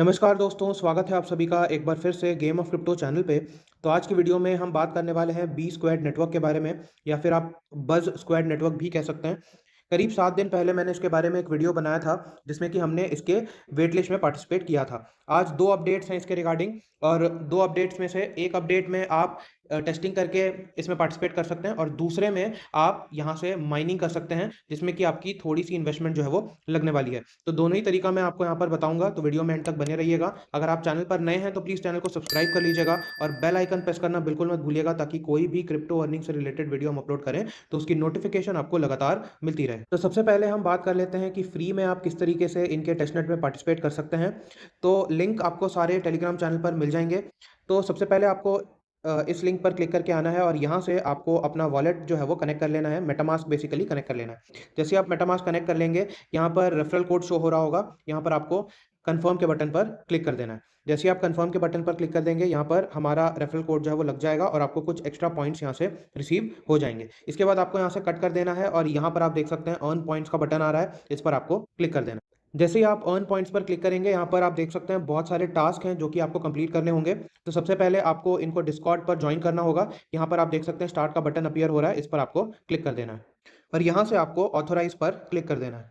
नमस्कार दोस्तों, स्वागत है आप सभी का एक बार फिर से गेम ऑफ क्रिप्टो चैनल पे। तो आज की वीडियो में हम बात करने वाले हैं बी स्क्वायर्ड नेटवर्क के बारे में, या फिर आप बज़ स्क्वायर्ड नेटवर्क भी कह सकते हैं। करीब 7 दिन पहले मैंने इसके बारे में एक वीडियो बनाया था, जिसमें कि हमने इसके वेट लिस्ट में पार्टिसिपेट किया था। आज 2 अपडेट्स हैं इसके रिगार्डिंग, और 2 अपडेट्स में से एक अपडेट में आप टेस्टिंग करके इसमें पार्टिसिपेट कर सकते हैं, और दूसरे में आप यहाँ से माइनिंग कर सकते हैं, जिसमें कि आपकी थोड़ी-सी इन्वेस्टमेंट जो है वो लगने वाली है। तो दोनों ही तरीका मैं आपको यहाँ पर बताऊँगा, तो वीडियो में एंड तक बने रहिएगा। अगर आप चैनल पर नए हैं तो प्लीज़ चैनल को सब्सक्राइब कर लीजिएगा और बेल आइकन प्रेस करना बिल्कुल मत भूलिएगा, ताकि कोई भी क्रिप्टो अर्निंग से रिलेटेड वीडियो हम अपलोड करें तो उसकी नोटिफिकेशन आपको लगातार मिलती रहे। तो सबसे पहले हम बात कर लेते हैं कि फ्री में आप किस तरीके से इनके टेस्टनेट में पार्टिसिपेट कर सकते हैं। तो लिंक आपको सारे टेलीग्राम चैनल पर मिल जाएँगे। तो सबसे पहले आपको इस लिंक पर क्लिक करके आना है, और यहाँ से आपको अपना वॉलेट जो है वो कनेक्ट कर लेना है। मेटामास्क बेसिकली कनेक्ट कर लेना है। जैसे आप मेटामास्क कनेक्ट कर लेंगे, यहाँ पर रेफरल कोड शो हो रहा होगा। यहाँ पर आपको कन्फर्म के बटन पर क्लिक कर देना है। जैसे ही आप कन्फर्म के बटन पर क्लिक कर देंगे, यहाँ पर हमारा रेफरल कोड जो है वो लग जाएगा, और आपको कुछ एक्स्ट्रा पॉइंट्स यहाँ से रिसीव हो जाएँगे। इसके बाद आपको यहाँ से कट कर देना है, और यहाँ पर आप देख सकते हैं अर्न पॉइंट्स का बटन आ रहा है, इस पर आपको क्लिक कर देना है। जैसे ही आप अर्न पॉइंट्स पर क्लिक करेंगे, यहाँ पर आप देख सकते हैं बहुत सारे टास्क हैं जो कि आपको कंप्लीट करने होंगे। तो सबसे पहले आपको इनको डिस्कॉर्ड पर जॉइन करना होगा। यहाँ पर आप देख सकते हैं स्टार्ट का बटन अपीयर हो रहा है, इस पर आपको क्लिक कर देना है, और यहाँ से आपको ऑथोराइज़ पर क्लिक कर देना है।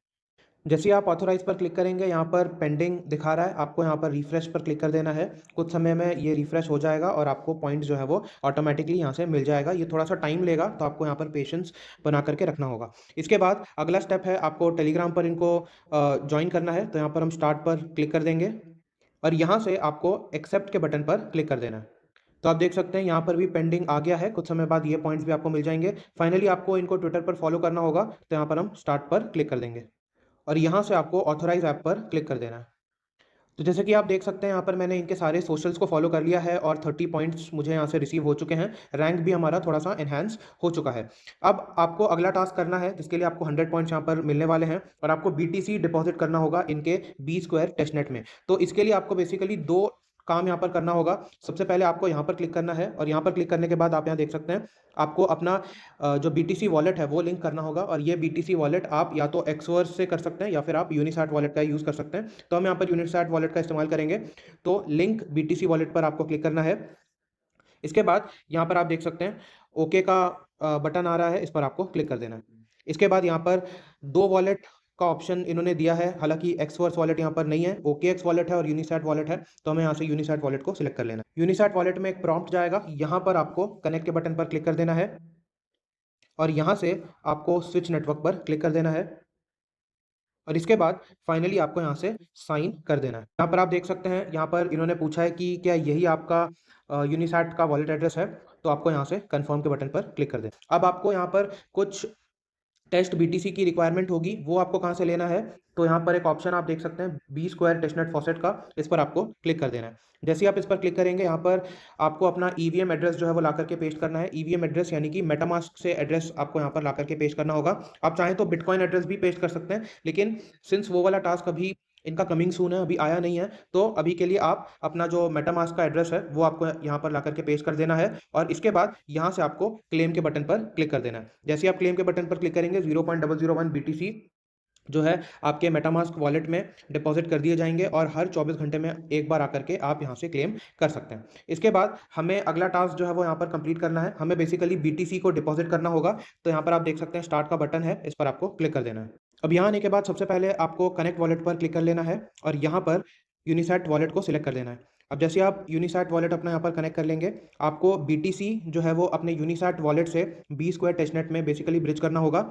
जैसे ही आप ऑथोराइज़ पर क्लिक करेंगे, यहाँ पर पेंडिंग दिखा रहा है, आपको यहाँ पर रिफ्रेश पर क्लिक कर देना है। कुछ समय में ये रिफ्रेश हो जाएगा, और आपको पॉइंट्स जो है वो ऑटोमेटिकली यहाँ से मिल जाएगा। ये थोड़ा-सा टाइम लेगा, तो आपको यहाँ पर पेशेंस बना कर के रखना होगा। इसके बाद अगला स्टेप है, आपको टेलीग्राम पर इनको जॉइन करना है। तो यहाँ पर हम स्टार्ट पर क्लिक कर देंगे, और यहाँ से आपको एक्सेप्ट के बटन पर क्लिक कर देना है। तो आप देख सकते हैं यहाँ पर भी पेंडिंग आ गया है, कुछ समय बाद ये पॉइंट्स भी आपको मिल जाएँगे। फाइनली आपको इनको ट्विटर पर फॉलो करना होगा, तो यहाँ पर हम स्टार्ट पर क्लिक कर देंगे, और यहाँ से आपको ऑथराइज़ ऐप पर क्लिक कर देना है। तो जैसे कि आप देख सकते हैं, यहाँ पर मैंने इनके सारे सोशल्स को फॉलो कर लिया है, और 30 पॉइंट्स मुझे यहाँ से रिसीव हो चुके हैं। रैंक भी हमारा थोड़ा-सा एनहांस हो चुका है। अब आपको अगला टास्क करना है, जिसके लिए आपको 100 पॉइंट्स यहाँ पर मिलने वाले हैं, और आपको बीटीसी डिपॉज़िट करना होगा इनके बी स्क्वायर टेस्टनेट में। तो इसके लिए आपको बेसिकली 2 काम यहाँ पर करना होगा। सबसे पहले आपको यहाँ पर क्लिक करना है, और यहाँ पर क्लिक करने के बाद आप यहाँ देख सकते हैं, आपको अपना जो बीटीसी वॉलेट है वो लिंक करना होगा, और ये बीटीसी वॉलेट आप या तो एक्सवर्स से कर सकते हैं, या फिर आप यूनिसैट वॉलेट का यूज़ कर सकते हैं। तो हम यहाँ पर यूनिसैट वॉलेट का इस्तेमाल करेंगे। तो लिंक बीटीसी वॉलेट पर आपको क्लिक करना है। इसके बाद यहाँ पर आप देख सकते हैं ओके का बटन आ रहा है, इस पर आपको क्लिक कर देना है। इसके बाद यहाँ पर 2 वॉलेट का ऑप्शन इन्होंने दिया है, हालाँकि एक्सवर्स वॉलेट यहाँ पर नहीं है, ओकेएक्स वॉलेट है और यूनिसैट वॉलेट है। तो हमें यहाँ से यूनिसैट वॉलेट को सिलेक्ट कर लेना है। यूनिसैट वॉलेट में एक प्रॉम्प्ट जाएगा, यहाँ पर आपको कनेक्ट के बटन पर क्लिक कर देना है, और यहाँ से आपको स्विच नेटवर्क पर क्लिक कर देना है, और इसके बाद फाइनली आपको यहाँ से साइन कर देना है। यहाँ पर आप देख सकते हैं, यहाँ पर इन्होंने पूछा है कि क्या यही आपका यूनिसैट का वॉलेट एड्रेस है? तो आपको यहाँ से कन्फर्म के बटन पर क्लिक कर दें। अब आपको यहाँ पर कुछ टेस्ट बीटीसी की रिक्वायरमेंट होगी, वो आपको कहाँ से लेना है? तो यहाँ पर एक ऑप्शन आप देख सकते हैं बी स्क्वायर टेस्टनेट फॉसेट का, इस पर आपको क्लिक कर देना है। जैसे ही आप इस पर क्लिक करेंगे, यहाँ पर आपको अपना ईवीएम एड्रेस जो है वो ला करके पेस्ट करना है। ईवीएम एड्रेस यानी कि मेटामास्क से एड्रेस आपको यहाँ पर ला करके पेस्ट करना होगा। आप चाहें तो बिटकॉइन एड्रेस भी पेस्ट कर सकते हैं, लेकिन सिंस वो वाला टास्क अभी इनका कमिंग सून है, अभी आया नहीं है, तो अभी के लिए आप अपना जो मेटामास्क का एड्रेस है वो आपको यहाँ पर ला करके पेस्ट कर देना है, और इसके बाद यहाँ से आपको क्लेम के बटन पर क्लिक कर देना है। जैसे ही आप क्लेम के बटन पर क्लिक करेंगे, 0.001 बीटीसी जो है आपके मेटामास्क वॉलेट में डिपॉजिट कर दिए जाएँगे, और हर 24 घंटे में एक बार आकर के आप यहाँ से क्लेम कर सकते हैं। इसके बाद हमें अगला टास्क जो है वो यहाँ पर कंप्लीट करना है। हमें बेसिकली बीटीसी को डिपॉजिट करना होगा। तो यहाँ पर आप देख सकते हैं स्टार्ट का बटन है, इस पर आपको क्लिक कर देना है। अब यहाँ आने के बाद सबसे पहले आपको कनेक्ट वॉलेट पर क्लिक कर लेना है, और यहाँ पर यूनिसैट वॉलेट को सिलेक्ट कर देना है। अब जैसे आप यूनिसैट वॉलेट अपना यहाँ पर कनेक्ट कर लेंगे, आपको बीटीसी जो है वो अपने यूनिसैट वॉलेट से बी स्क्वायर टेस्टनेट में बेसिकली ब्रिज करना होगा।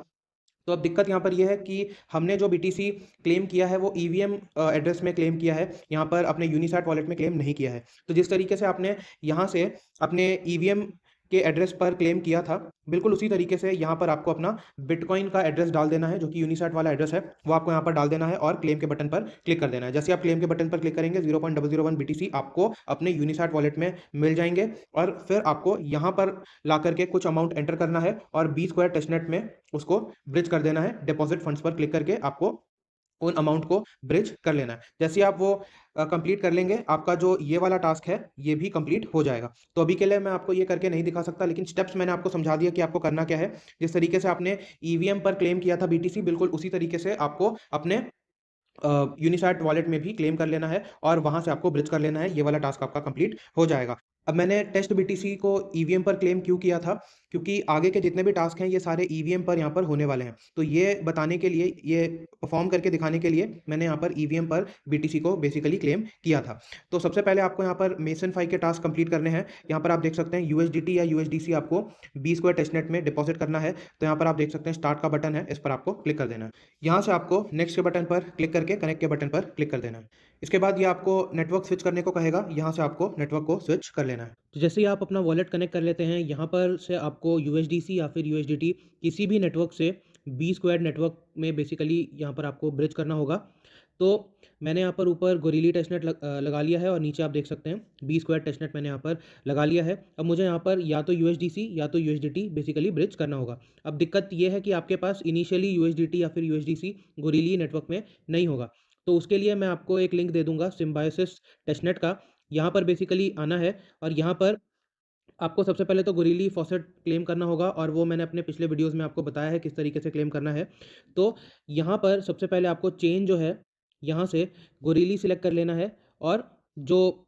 तो अब दिक्कत यहाँ पर ये है कि हमने जो बीटीसी क्लेम किया है वो ईवीएम एड्रेस में क्लेम किया है, यहाँ पर अपने यूनिसैट वॉलेट में क्लेम नहीं किया है। तो जिस तरीके से आपने यहाँ से अपने ईवीएम के एड्रेस पर क्लेम किया था, बिल्कुल उसी तरीके से यहाँ पर आपको अपना बिटकॉइन का एड्रेस डाल देना है, जो कि यूनिसैट वाला एड्रेस है, वो आपको यहाँ पर डाल देना है, और क्लेम के बटन पर क्लिक कर देना है। जैसे आप क्लेम के बटन पर क्लिक करेंगे, 0.001 बीटीसी आपको अपने यूनिसैट वॉलेट में मिल जाएँगे, और फिर आपको यहाँ पर ला करके कुछ अमाउंट एंटर करना है, और बी स्क्वायर टेस्टनेट में उसको ब्रिज कर देना है। डिपॉजिट फंड्स पर क्लिक करके आपको उन अमाउंट को ब्रिज कर लेना है। जैसे ही आप वो कंप्लीट कर लेंगे, आपका जो ये वाला टास्क है, ये भी कंप्लीट हो जाएगा। तो अभी के लिए मैं आपको ये करके नहीं दिखा सकता, लेकिन स्टेप्स मैंने आपको समझा दिया कि आपको करना क्या है। जिस तरीके से आपने ईवीएम पर क्लेम किया था बीटीसी, बिल्कुल उसी तरीके से आपको अपने यूनिसैट वॉलेट में भी क्लेम कर लेना है और वहाँ से आपको ब्रिज कर लेना है। ये वाला टास्क आपका कंप्लीट हो जाएगा। अब मैंने टेस्ट बीटीसी को ईवीएम पर क्लेम क्यों किया था? क्योंकि आगे के जितने भी टास्क हैं ये सारे ईवीएम पर यहाँ पर होने वाले हैं। तो ये बताने के लिए, ये परफॉर्म करके दिखाने के लिए मैंने यहाँ पर ईवीएम पर बीटीसी को बेसिकली क्लेम किया था। तो सबसे पहले आपको यहाँ पर मेसन 5 के टास्क कंप्लीट करने हैं। यहाँ पर आप देख सकते हैं यूएसडीटी या यूएसडीसी आपको बी स्क्वायर टेस्टनेट में डिपॉजिट करना है। तो यहाँ पर आप देख सकते हैं स्टार्ट का बटन है, इस पर आपको क्लिक कर देना है। यहाँ से आपको नेक्स्ट के बटन पर क्लिक करके कनेक्ट के बटन पर क्लिक कर देना है। इसके बाद ये आपको नेटवर्क स्विच करने को कहेगा, यहाँ से आपको नेटवर्क को स्विच कर लेना है। तो जैसे ही आप अपना वॉलेट कनेक्ट कर लेते हैं, यहाँ पर से आपको यूएसडीसी या फिर यूएसडीटी किसी भी नेटवर्क से बी स्क्वायर नेटवर्क में बेसिकली यहाँ पर आपको ब्रिज करना होगा। तो मैंने यहाँ पर ऊपर गोरिल्ली टेस्टनेट लगा लिया है और नीचे आप देख सकते हैं बी स्क्वायर टेस्टनेट मैंने यहाँ पर लगा लिया है। अब मुझे यहाँ पर या तो यूएसडीसी या तो यूएसडीटी बेसिकली ब्रिज करना होगा। अब दिक्कत ये है कि आपके पास इनिशियली यूएसडीटी या फिर यूएसडीसी गोरिल्ली नेटवर्क में नहीं होगा। तो उसके लिए मैं आपको एक लिंक दे दूंगा सिम्बायोसिस टेस्टनेट का। यहाँ पर बेसिकली आना है और यहाँ पर आपको सबसे पहले तो गोरिल्ली फॉसेट क्लेम करना होगा और वो मैंने अपने पिछले वीडियोस में आपको बताया है किस तरीके से क्लेम करना है। तो यहाँ पर सबसे पहले आपको चेन जो है यहाँ से गोरिल्ली सिलेक्ट कर लेना है और जो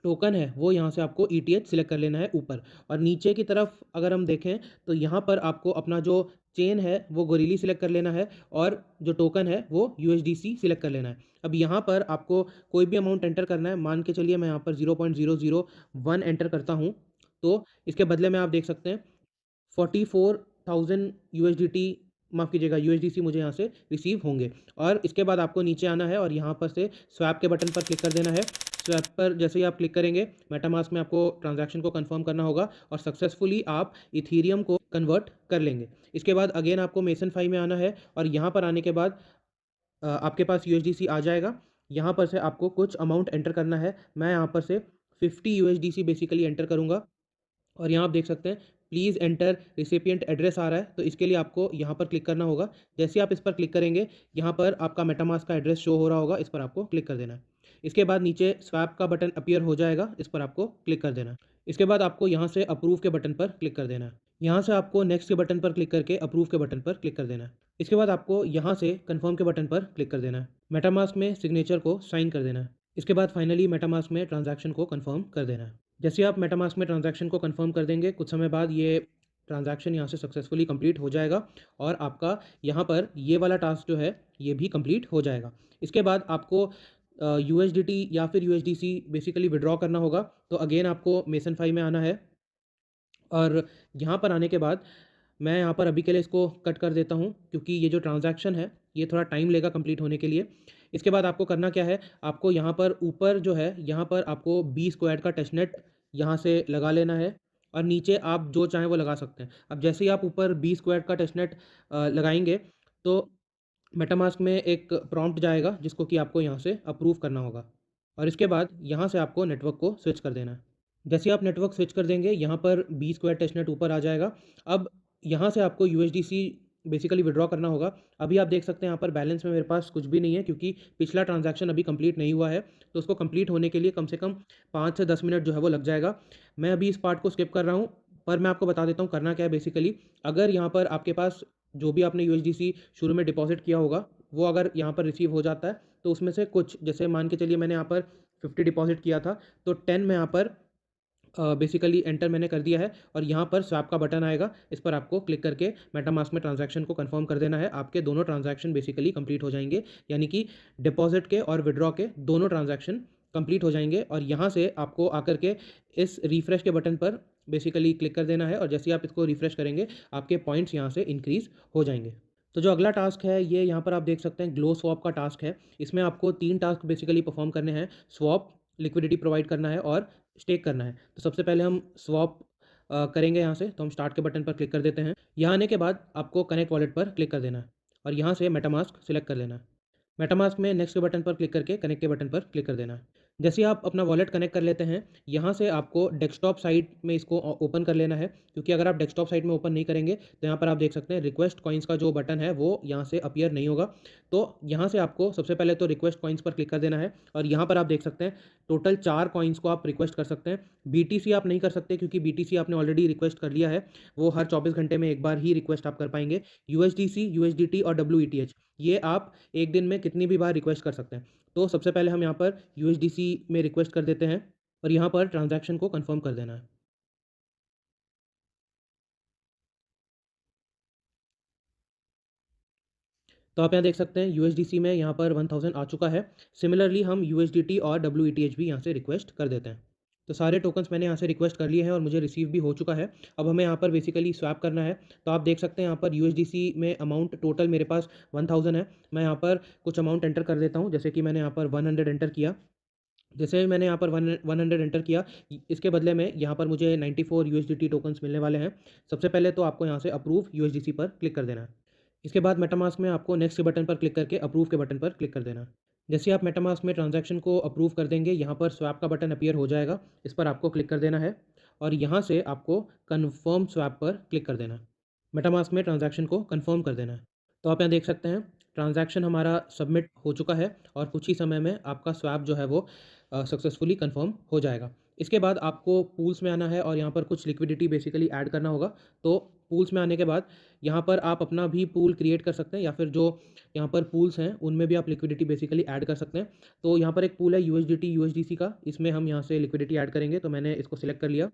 टोकन है वो यहाँ से आपको ईटीएच सिलेक्ट कर लेना है ऊपर। और नीचे की तरफ अगर हम देखें तो यहाँ पर आपको अपना जो चेन है वो गोरिल्ली सिलेक्ट कर लेना है और जो टोकन है वो यूएसडीसी सिलेक्ट कर लेना है। अब यहाँ पर आपको कोई भी अमाउंट एंटर करना है। मान के चलिए मैं यहाँ पर 0.001 एंटर करता हूँ। तो इसके बदले में आप देख सकते हैं 44,000 यूएसडीटी, माफ़ कीजिएगा यूएसडीसी मुझे यहाँ से रिसीव होंगे। और इसके बाद आपको नीचे आना है और यहाँ पर से स्वैप के बटन पर क्लिक कर देना है। स्वैप पर जैसे ही आप क्लिक करेंगे मेटामास्क में आपको ट्रांजैक्शन को कंफर्म करना होगा और सक्सेसफुली आप इथीरियम को कन्वर्ट कर लेंगे। इसके बाद अगेन आपको मेसन 5 में आना है और यहाँ पर आने के बाद आपके पास यूएसडीसी आ जाएगा। यहाँ पर से आपको कुछ अमाउंट एंटर करना है। मैं यहाँ पर से 50 यूएसडीसी बेसिकली एंटर करूँगा और यहाँ आप देख सकते हैं प्लीज़ एंटर रिसिपिएंट एड्रेस आ रहा है। तो इसके लिए आपको यहाँ पर क्लिक करना होगा। जैसे ही आप इस पर क्लिक करेंगे यहाँ पर आपका मेटामास्क का एड्रेस शो हो रहा होगा, इस पर आपको क्लिक कर देना है। इसके बाद नीचे स्वैप का बटन अपीयर हो जाएगा, इस पर आपको क्लिक कर देना है। इसके बाद आपको यहाँ से अप्रूव के बटन पर क्लिक कर देना है। यहाँ से आपको नेक्स्ट के बटन पर क्लिक करके अप्रूव के बटन पर क्लिक कर देना है। इसके बाद आपको यहाँ से कन्फर्म के बटन पर क्लिक कर देना है। मेटामास्क में सिग्नेचर को साइन कर देना है। इसके बाद फाइनली मेटामास्क में ट्रांजैक्शन को कन्फर्म कर देना है। जैसे आप मेटामास्क में ट्रांजैक्शन को कंफर्म कर देंगे, कुछ समय बाद ये ट्रांजैक्शन यहाँ से सक्सेसफुली कंप्लीट हो जाएगा और आपका यहाँ पर ये वाला टास्क जो है ये भी कंप्लीट हो जाएगा। इसके बाद आपको यूएसडीटी या फिर यूएसडीसी बेसिकली विड्रॉ करना होगा। तो अगेन आपको मेसन 5 में आना है और यहाँ पर आने के बाद मैं यहाँ पर अभी के लिए इसको कट कर देता हूँ क्योंकि ये जो ट्रांजैक्शन है ये थोड़ा टाइम लेगा कंप्लीट होने के लिए। इसके बाद आपको करना क्या है, आपको यहाँ पर ऊपर जो है यहाँ पर आपको बी स्क्वायर का टेस्टनेट यहाँ से लगा लेना है और नीचे आप जो चाहें वो लगा सकते हैं। अब जैसे ही आप ऊपर बी स्क्वायर का टेस्टनेट लगाएंगे तो मेटामास्क में एक प्रॉम्प्ट जाएगा जिसको कि आपको यहाँ से अप्रूव करना होगा और इसके बाद यहाँ से आपको नेटवर्क को स्विच कर देना है। जैसे आप नेटवर्क स्विच कर देंगे यहाँ पर बी स्क्वायर टेस्टनेट ऊपर आ जाएगा। अब यहाँ से आपको यूएसडीसी बेसिकली विड्रॉ करना होगा। अभी आप देख सकते हैं यहाँ पर बैलेंस में मेरे पास कुछ भी नहीं है क्योंकि पिछला ट्रांजैक्शन अभी कंप्लीट नहीं हुआ है। तो उसको कंप्लीट होने के लिए कम से कम 5 से 10 मिनट जो है वो लग जाएगा। मैं अभी इस पार्ट को स्किप कर रहा हूँ पर मैं आपको बता देता हूँ करना क्या है। बेसिकली अगर यहाँ पर आपके पास जो भी आपने यूएसडीसी शुरू में डिपॉजिट किया होगा वो अगर यहाँ पर रिसीव हो जाता है तो उसमें से कुछ, जैसे मान के चलिए मैंने यहाँ पर 50 डिपॉजिट किया था तो 10 मैं यहाँ पर बेसिकली एंटर मैंने कर दिया है और यहाँ पर स्वैप का बटन आएगा, इस पर आपको क्लिक करके मेटामास्क में ट्रांजैक्शन को कंफर्म कर देना है। आपके दोनों ट्रांजैक्शन बेसिकली कंप्लीट हो जाएंगे, यानी कि डिपॉजिट के और विड्रॉ के दोनों ट्रांजैक्शन कंप्लीट हो जाएंगे। और यहाँ से आपको आकर के इस रिफ्रेश के बटन पर बेसिकली क्लिक कर देना है और जैसे ही आप इसको रिफ्रेश करेंगे आपके पॉइंट्स यहाँ से इंक्रीज़ हो जाएंगे। तो जो अगला टास्क है ये यहाँ पर आप देख सकते हैं ग्लो स्वैप का टास्क है। इसमें आपको 3 टास्क बेसिकली परफॉर्म करने हैं। स्वैप, लिक्विडिटी प्रोवाइड करना है और स्टेक करना है। तो सबसे पहले हम स्वैप करेंगे यहाँ से, तो हम स्टार्ट के बटन पर क्लिक कर देते हैं। यहाँ आने के बाद आपको कनेक्ट वॉलेट पर क्लिक कर देना है और यहाँ से मेटामास्क सिलेक्ट कर लेना है। मेटामास्क में नेक्स्ट के बटन पर क्लिक करके कनेक्ट के बटन पर क्लिक कर देना है। जैसे ही आप अपना वॉलेट कनेक्ट कर लेते हैं, यहाँ से आपको डेस्कटॉप साइट में इसको ओपन कर लेना है, क्योंकि अगर आप डेस्कटॉप साइट में ओपन नहीं करेंगे, तो यहाँ पर आप देख सकते हैं रिक्वेस्ट कॉइन्स का जो बटन है, वो यहाँ से अपीयर नहीं होगा। तो यहाँ से आपको सबसे पहले तो रिक्वेस्ट कॉइन्स पर क्लिक कर देना है और यहाँ पर आप देख सकते हैं टोटल 4 कॉइन्स को आप रिक्वेस्ट कर सकते हैं। बीटीसी आप नहीं कर सकते क्योंकि बीटीसी आपने ऑलरेडी रिक्वेस्ट कर लिया है, वो हर 24 घंटे में एक बार ही रिक्वेस्ट आप कर पाएँगे। यूएसडीसी, यूएसडीटी और डब्ल्यूईटीएच ये आप एक दिन में कितनी भी बार रिक्वेस्ट कर सकते हैं। तो सबसे पहले हम यहाँ पर यूएसडीसी में रिक्वेस्ट कर देते हैं और यहाँ पर ट्रांज़ैक्शन को कंफर्म कर देना है। तो आप यहाँ देख सकते हैं यूएसडीसी में यहाँ पर 1000 आ चुका है। सिमिलरली हम यूएसडीटी और डब्ल्यूईटीएच भी यहाँ से रिक्वेस्ट कर देते हैं। तो सारे टोकन्स मैंने यहाँ से रिक्वेस्ट कर लिए हैं और मुझे रिसीव भी हो चुका है। अब हमें यहाँ पर बेसिकली स्वैप करना है। तो आप देख सकते हैं यहाँ पर यूएसडीसी में अमाउंट टोटल मेरे पास 1000 है। मैं यहाँ पर कुछ अमाउंट एंटर कर देता हूँ, जैसे कि मैंने यहाँ पर 100 एंटर किया। जैसे मैंने यहाँ पर 100 एंटर किया, इसके बदले में यहाँ पर मुझे 94 यूएसडीटी टोकन्स मिलने वाले हैं। सबसे पहले तो आपको यहाँ से अप्रूव यूएसडीसी पर क्लिक कर देना है। इसके बाद मेटामास्क में आपको नेक्स्ट के बटन पर क्लिक करके अप्रूव के बटन पर क्लिक कर देना है। जैसे आप मेटामास्क में ट्रांजैक्शन को अप्रूव कर देंगे, यहाँ पर स्वैप का बटन अपीयर हो जाएगा। इस पर आपको क्लिक कर देना है और यहाँ से आपको कन्फर्म स्वैप पर क्लिक कर देना है। मेटामास्क में ट्रांजैक्शन को कन्फर्म कर देना है। तो आप यहाँ देख सकते हैं ट्रांजैक्शन हमारा सबमिट हो चुका है और कुछ ही समय में आपका स्वैप जो है वो सक्सेसफुली कन्फर्म हो जाएगा। इसके बाद आपको पूल्स में आना है और यहाँ पर कुछ लिक्विडिटी बेसिकली ऐड करना होगा। तो पूल्स में आने के बाद यहाँ पर आप अपना भी पूल क्रिएट कर सकते हैं या फिर जो यहाँ पर पूल्स हैं उनमें भी आप लिक्विडिटी बेसिकली ऐड कर सकते हैं। तो यहाँ पर एक पूल है यूएसडीटी यूएसडीसी का, इसमें हम यहाँ से लिक्विडिटी ऐड करेंगे। तो मैंने इसको सिलेक्ट कर लिया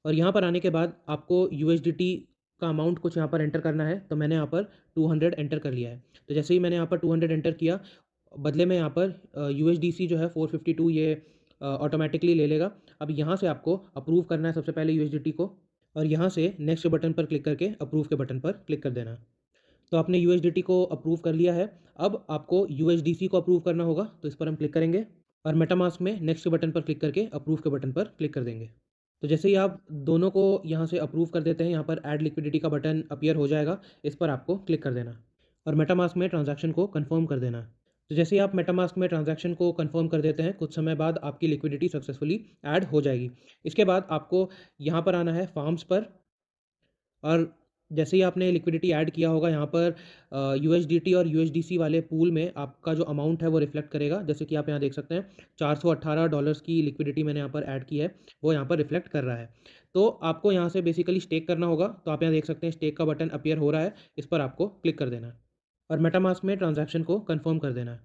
और यहाँ पर आने के बाद आपको यूएसडीटी का अमाउंट कुछ यहाँ पर एंटर करना है। तो मैंने यहाँ पर 200 एंटर कर लिया है। तो जैसे ही मैंने यहाँ पर 200 एंटर किया, बदले में यहाँ पर यूएसडीसी जो है 452 ये ऑटोमेटिकली ले लेगा। अब यहाँ से आपको अप्रूव करना है सबसे पहले यूएसडीटी को और यहाँ से नेक्स्ट बटन पर क्लिक करके अप्रूव के बटन पर क्लिक कर देना है। तो आपने यूएसडीटी को अप्रूव कर लिया है। अब आपको यूएसडीसी को अप्रूव करना होगा, तो इस पर हम क्लिक करेंगे और मेटामास्क में नेक्स्ट के बटन पर क्लिक करके अप्रूव के बटन पर क्लिक कर देंगे। तो जैसे ही आप दोनों को यहाँ से अप्रूव कर देते हैं, यहाँ पर ऐड लिक्विडिटी का बटन अपीयर हो जाएगा। इस पर आपको क्लिक कर देना है और मेटामास्क में ट्रांजैक्शन को कंफर्म कर देना है। तो जैसे ही आप मेटामास्क में ट्रांजैक्शन को कंफर्म कर देते हैं, कुछ समय बाद आपकी लिक्विडिटी सक्सेसफुली ऐड हो जाएगी। इसके बाद आपको यहाँ पर आना है फार्म्स पर और जैसे ही आपने लिक्विडिटी ऐड किया होगा, यहाँ पर यूएसडीटी और यूएसडीसी वाले पूल में आपका जो अमाउंट है वो रिफ्लेक्ट करेगा। जैसे कि आप यहाँ देख सकते हैं $418 की लिक्विडिटी मैंने यहाँ पर ऐड की है, वो यहाँ पर रिफ्लेक्ट कर रहा है। तो आपको यहाँ से बेसिकली स्टेक करना होगा। तो आप यहाँ देख सकते हैं स्टेक का बटन अपीयर हो रहा है, इस पर आपको क्लिक कर देना है और मेटामास्क में ट्रांजैक्शन को कंफर्म कर देना है।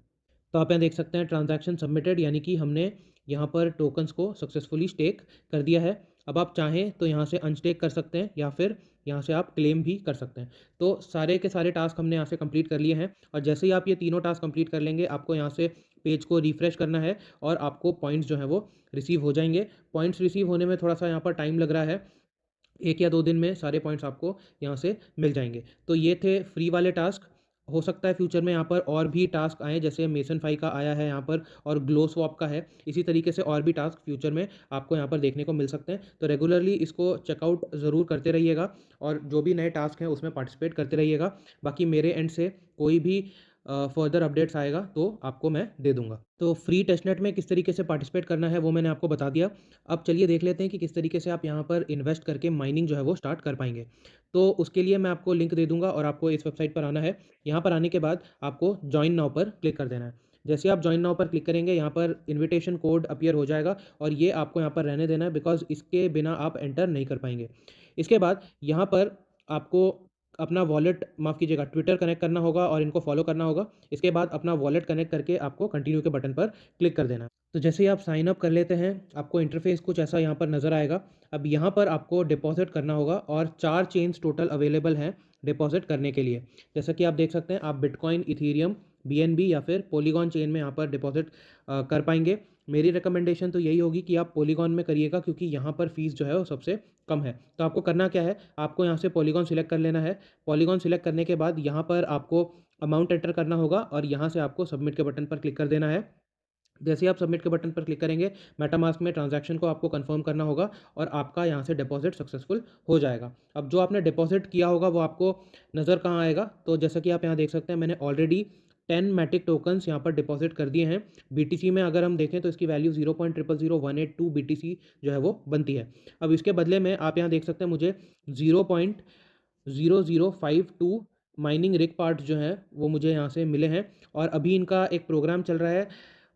तो आप यहाँ देख सकते हैं ट्रांजैक्शन सबमिटेड, यानी कि हमने यहाँ पर टोकन्स को सक्सेसफुली स्टेक कर दिया है। अब आप चाहें तो यहाँ से अनस्टेक कर सकते हैं या फिर यहाँ से आप क्लेम भी कर सकते हैं। तो सारे के सारे टास्क हमने यहाँ से कंप्लीट कर लिए हैं और जैसे ही आप ये तीनों टास्क कंप्लीट कर लेंगे, आपको यहाँ से पेज को रिफ्रेश करना है और आपको पॉइंट्स जो हैं वो रिसीव हो जाएंगे। पॉइंट्स रिसीव होने में थोड़ा सा यहाँ पर टाइम लग रहा है, 1 या 2 दिन में सारे पॉइंट्स आपको यहाँ से मिल जाएंगे। तो ये थे फ्री वाले टास्क। हो सकता है फ्यूचर में यहाँ पर और भी टास्क आएँ, जैसे मेसन फाई का आया है यहाँ पर और ग्लो स्वैप का है। इसी तरीके से और भी टास्क फ्यूचर में आपको यहाँ पर देखने को मिल सकते हैं। तो रेगुलरली इसको चेकआउट ज़रूर करते रहिएगा और जो भी नए टास्क हैं उसमें पार्टिसिपेट करते रहिएगा। बाकी मेरे एंड से कोई भी फर्दर अपडेट्स आएगा तो आपको मैं दे दूँगा। तो फ्री टेस्टनेट में किस तरीके से पार्टिसिपेट करना है वो मैंने आपको बता दिया। अब चलिए देख लेते हैं कि किस तरीके से आप यहाँ पर इन्वेस्ट करके माइनिंग जो है वो स्टार्ट कर पाएँगे। तो उसके लिए मैं आपको लिंक दे दूँगा और आपको इस वेबसाइट पर आना है। यहाँ पर आने के बाद आपको जॉइन नाउ पर क्लिक कर देना है। जैसे आप जॉइन नाउ पर क्लिक करेंगे, यहाँ पर इन्विटेशन कोड अपीयर हो जाएगा और ये आपको यहाँ पर रहने देना है, बिकॉज़ इसके बिना आप एंटर नहीं कर पाएँगे। इसके बाद यहाँ पर आपको अपना वॉलेट, माफ़ कीजिएगा, ट्विटर कनेक्ट करना होगा और इनको फॉलो करना होगा। इसके बाद अपना वॉलेट कनेक्ट करके आपको कंटिन्यू के बटन पर क्लिक कर देना है। तो जैसे ही आप साइन अप कर लेते हैं, आपको इंटरफेस कुछ ऐसा यहाँ पर नज़र आएगा। अब यहाँ पर आपको डिपॉज़िट करना होगा और 4 चेन्स टोटल अवेलेबल हैं डिपॉज़िट करने के लिए। जैसा कि आप देख सकते हैं, आप बिटकॉइन, इथेरियम, बीएनबी या फिर पॉलीगॉन चेन में यहाँ पर डिपॉज़िट कर पाएँगे। मेरी रिकमेंडेशन तो यही होगी कि आप पॉलीगॉन में करिएगा, क्योंकि यहाँ पर फ़ीस जो है वो सबसे कम है। तो आपको करना क्या है, आपको यहाँ से पॉलीगॉन सिलेक्ट कर लेना है। पॉलीगॉन सिलेक्ट करने के बाद यहाँ पर आपको अमाउंट एंटर करना होगा और यहाँ से आपको सबमिट के बटन पर क्लिक कर देना है। जैसे ही आप सबमिट के बटन पर क्लिक करेंगे, मेटामास्क में ट्रांजैक्शन को आपको कंफर्म करना होगा और आपका यहाँ से डिपॉजिट सक्सेसफुल हो जाएगा। अब जो आपने डिपॉजिट किया होगा वो आपको नज़र कहाँ आएगा, तो जैसा कि आप यहाँ देख सकते हैं, मैंने ऑलरेडी 10 मैटिक टोकन्स यहाँ पर डिपॉजिट कर दिए हैं। बीटीसी में अगर हम देखें तो इसकी वैल्यू 0.0000182 बीटीसी जो है वो बनती है। अब इसके बदले में आप यहाँ देख सकते हैं मुझे 0.0052 माइनिंग रिग पार्ट्स जो हैं वो मुझे यहाँ से मिले हैं। और अभी इनका एक प्रोग्राम चल रहा है,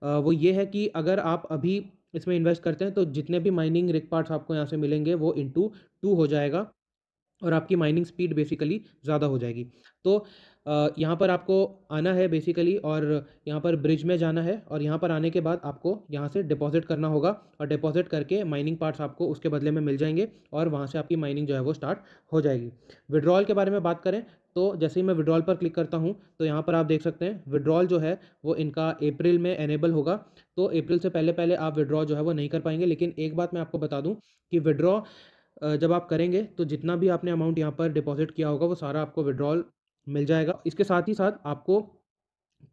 वो ये है कि अगर आप अभी इसमें इन्वेस्ट करते हैं तो जितने भी माइनिंग रिग पार्ट्स आपको यहाँ से मिलेंगे वो इंटू 2 हो जाएगा और आपकी माइनिंग स्पीड बेसिकली ज़्यादा हो जाएगी। तो यहाँ पर आपको आना है बेसिकली, और यहाँ पर ब्रिज में जाना है, और यहाँ पर आने के बाद आपको यहाँ से डिपॉजिट करना होगा, और डिपॉजिट करके माइनिंग पार्ट्स आपको उसके बदले में मिल जाएंगे और वहाँ से आपकी माइनिंग जो है वो स्टार्ट हो जाएगी। विड्रॉल के बारे में बात करें तो जैसे ही मैं विड्रॉल पर क्लिक करता हूँ तो यहाँ पर आप देख सकते हैं विड्रॉल जो है वो इनका अप्रैल में एनेबल होगा। तो अप्रैल से पहले पहले आप विड्रॉ जो है वो नहीं कर पाएंगे। लेकिन एक बात मैं आपको बता दूँ कि विड्रॉ जब आप करेंगे तो जितना भी आपने अमाउंट यहाँ पर डिपॉजिट किया होगा वो सारा आपको विड्रॉल मिल जाएगा। इसके साथ ही साथ आपको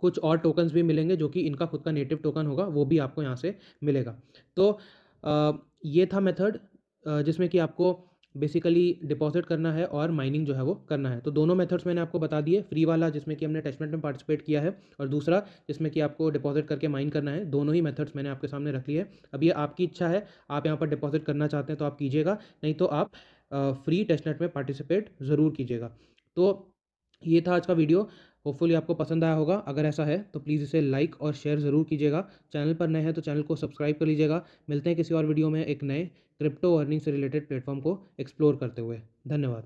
कुछ और टोकन्स भी मिलेंगे जो कि इनका खुद का नेटिव टोकन होगा, वो भी आपको यहाँ से मिलेगा। तो ये था मेथड जिसमें कि आपको बेसिकली डिपॉजिट करना है और माइनिंग जो है वो करना है। तो दोनों मेथड्स मैंने आपको बता दिए, फ्री वाला जिसमें कि हमने टेस्टनेट में पार्टिसिपेट किया है, और दूसरा जिसमें कि आपको डिपॉजिट करके माइन करना है। दोनों ही मेथड्स मैंने आपके सामने रख लिए। अब ये आपकी इच्छा है, आप यहाँ पर डिपॉजिट करना चाहते हैं तो आप कीजिएगा, नहीं तो आप फ्री टेस्टनेट में पार्टिसिपेट ज़रूर कीजिएगा। तो ये था आज का वीडियो। होपफुली आपको पसंद आया होगा। अगर ऐसा है तो प्लीज़ इसे लाइक और शेयर ज़रूर कीजिएगा। चैनल पर नए हैं तो चैनल को सब्सक्राइब कर लीजिएगा। मिलते हैं किसी और वीडियो में एक नए क्रिप्टो अर्निंग से रिलेटेड प्लेटफॉर्म को एक्सप्लोर करते हुए। धन्यवाद।